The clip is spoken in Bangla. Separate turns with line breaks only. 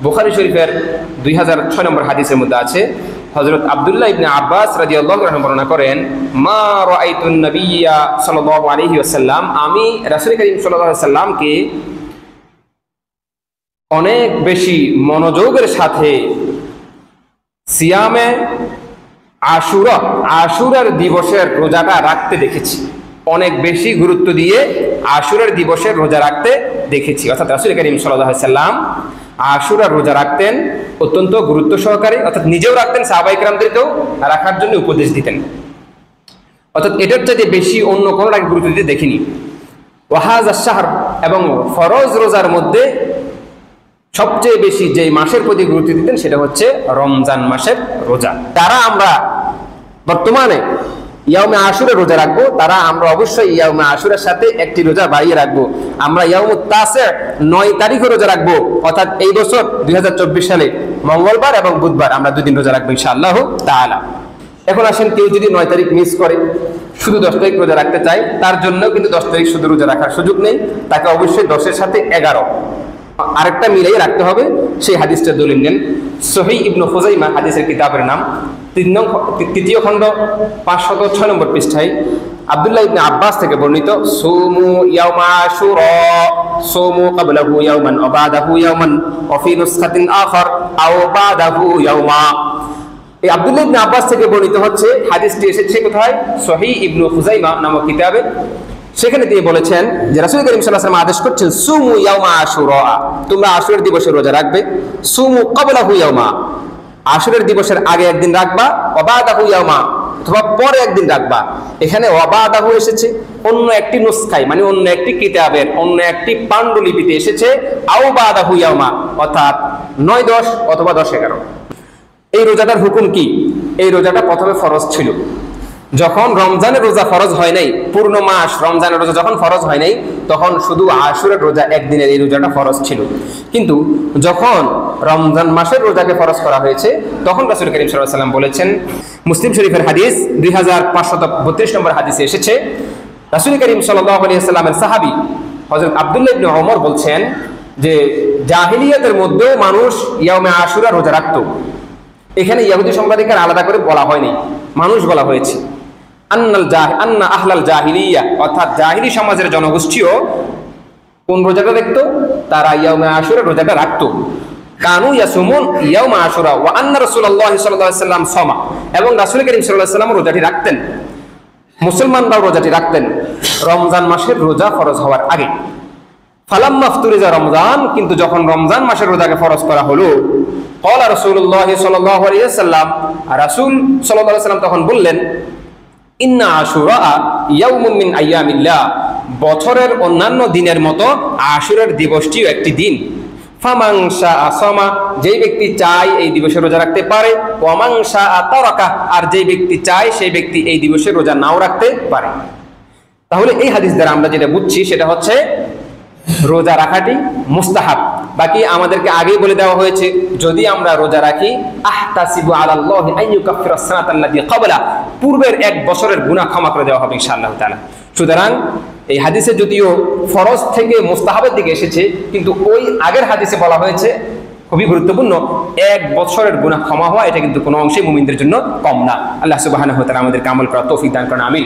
বুখারী শরীফের 2006 নম্বর হাদিসের মধ্যে আছে, হযরত আব্দুল্লাহ ইবনে আব্বাস রাদিয়াল্লাহু আনহু বর্ণনা করেন, মা রাআইতুন নাবিয়্যা সাল্লাল্লাহু আলাইহি ওয়াসাল্লাম, আমি রাসূল করিম সাল্লাল্লাহু আলাইহি ওয়াসাল্লামকে অনেক বেশি মনোযোগের সাথে সিয়ামে আশুরার দিবসের রোজাটা রাখতে দেখেছি। অনেক বেশি গুরুত্ব দিয়ে আশুরার দিবসের রোজা রাখতে দেখেছি। অর্থাৎ রাসূল করিম সাল্লাল্লাহু আলাইহি ওয়াসাল্লাম আশুরার রোজা রাখতেন অত্যন্ত গুরুত্ব সহকারে, অর্থাৎ নিজেও রাখতেন, সাহাবায়ে কেরামদেরকেও রাখার জন্য উপদেশ দিতেন। অর্থাৎ এটার চাইতে বেশি অন্য কোনো গুরুত্ব দিতে দেখিনি। ওয়াহাযা শাহর, এবং ফরজ রোজার মধ্যে সবচেয়ে বেশি যে মাসের প্রতি গুরুত্ব দিতেন সেটা হচ্ছে রমজান মাসের রোজা। যারা আমরা বর্তমানে ইয়াউমে আশুরা রোজা রাখবো, তারা আমরা অবশ্যই ইয়াউমে আশুরার সাথে একটি রোজা বাড়িয়ে রাখবো। আমরা ইয়াউমুত তাসি 9 তারিখে রোজা রাখবো, অর্থাৎ এই বছর 2024 সালে মঙ্গলবার এবং বুধবার আমরা 2 দিন রোজা রাখবো ইনশাআল্লাহ তাআলা। এখন আসেন, কেউ যদি 9 তারিখ মিস করে, শুধু 10 তারিখ রোজা রাখতে চায়, তার জন্য কিন্তু 10 তারিখ শুধু রোজা রাখার সুযোগ নেই, তাকে অবশ্যই 10-এর সাথে 11 আরেকটা মিলাই রাখতে হবে। সেই হাদিসটা দলিল নেন সহিহ ইবনে খুজাইমা হাদিসের কিতাবের নাম, 3য় খণ্ড 506 নম্বর পৃষ্ঠায় আব্দুল্লাহ ইবনে আব্বাস থেকে বর্ণিত, সুমু ইয়াউমা আশুরা সুমু ক্বাবলাহু ইয়াওমান ওয়া বাদাহু ইয়াওমান ওয়া ফি নুসখাতিন আখার আও বাদাহু ইয়াওমা। এই আব্দুল্লাহ ইবনে আব্বাস থেকে বর্ণিত হচ্ছে, হাদিসটি এসেছে কোথায়? সহিহ ইবনে খুজাইমা নামক কিতাবে। সেখানে তিনি বলেছেন যে রাসূল করিম সাল্লাল্লাহু আলাইহি ওয়াসাল্লাম আদেশ করছেন, সুমু ইয়াউমা আশুরা, তোমরা আশুরার দিবসে রোজা রাখবে। সুমু ক্বাবলাহু ইয়াওমা, আশুরার দিবসের আগে একদিন রাখবা, ওয়া বাদাহু ইয়াওমা, অথবা পরে একদিন রাখবা। এখানে ওয়া বাদাহু এসেছে অন্য একটি নুসখায়, মানে অন্য একটি কিতাবের অন্য একটি পাণ্ডুলিপিতে এসেছে আও বাদাহু ইয়াওমা, অর্থাৎ 9-10 অথবা 10-11। এই রোজাটার হুকুম কি? এই রোজাটা প্রথমে ফরজ ছিল। যখন রমজানের রোজা ফরজ হয় নাই, পূর্ণ মাস রমজানের রোজা যখন ফরজ হয় নাই, তখন শুধু আশুরার রোজা একদিনের এই রোজাটা ফরজ ছিল। কিন্তু যখন রমজান মাসের রোজাকে ফরজ করা হয়েছে, তখন রাসূল করিম সাল্লাল্লাহু আলাইহি ওয়াসাল্লাম বলেছেন, মুসলিম শরীফের হাদিস 2532 নম্বর হাদিসে এসেছে, রাসূল করিম সাল্লাল্লাহু আলাইহি ওয়াসাল্লামের সাহাবী হযরত আব্দুল্লাহ ইবনে ওমর বলছেন যে জাহিলিয়াতের মধ্যেও মানুষ ইয়াউমে আশুরা রোজা রাখত। এখানে ইহুদি সম্প্রদায়কে আলাদা করে বলা হয়নি, মানুষ বলা হয়েছে। আন্না আহলাল জাহিলিয়া, অর্থাৎ জাহিলি সমাজের জনগোষ্ঠীও কোন রোজাটা দেখতো? তারা ইয়াউমে আশুরা রোজাটা রাখতো। কানু ইয়াসুমুন ইয়াউমে আশুরা ওয়া আন্না রাসূলুল্লাহ সাল্লাল্লাহু আলাইহি ওয়াসাল্লাম সামা, এবং রাসূল করিম সাল্লাল্লাহু আলাইহি ওয়াসাল্লাম রোজাটি রাখতেন, মুসলমানরাও রোজাটি রাখতেন রমজান মাসের রোজা ফরজ হওয়ার আগে। ফালাম্মা ইফতুরিজা রমজান, কিন্তু যখন রমজান মাসের রোজাকে ফরজ করা হলো, ক্বালা রাসূলুল্লাহ সাল্লাল্লাহু আলাইহি ওয়াসাল্লাম, রাসূল সাল্লাল্লাহু আলাইহি ওয়াসাল্লাম তখন বললেন, ইন্না আশুরা ইয়াউমুম মিন আইয়ামিল্লাহ, বছরের অন্যান্য দিনের মতো আশুরার দিবসটিও একটি দিন। ফামান শাআ সামা, যেই ব্যক্তি চায় এই দিবসে রোজা রাখতে পারে, ওয়া মান শাআ তারাকা, আর যেই ব্যক্তি চায় সেই ব্যক্তি এই দিবসে রোজা নাও রাখতে পারে। তাহলে এই হাদিস দ্বারা আমরা যেটা বুঝছি সেটা হচ্ছে রোজা রাখাটি মুস্তাহাব। বাকি আমাদেরকে আগেই বলে দেওয়া হয়েছে, যদি আমরা রোজা রাখি, আহতাসিবু আলাল্লাহি আন ইউকাফিরা সানাতাল্লাতী ক্বাবলা, পূর্বের 1 বছরের গুনাহ ক্ষমা করে দেওয়া হবে ইনশাআল্লাহ তাআলা। সুতরাং এই হাদিসে যদিও ফরজ থেকে মুস্তাহাবের দিকে এসেছে, কিন্তু ওই আগের হাদিসে বলা হয়েছে, খুবই গুরুত্বপূর্ণ, 1 বছরের গুনাহ ক্ষমা হওয়া, এটা কিন্তু কোনো অংশে মুমিনদের জন্য কম না। আল্লাহ সুবহানাহু ওয়া তাআলা আমাদেরকে আমল করার তৌফিক দান করুন, আমিন।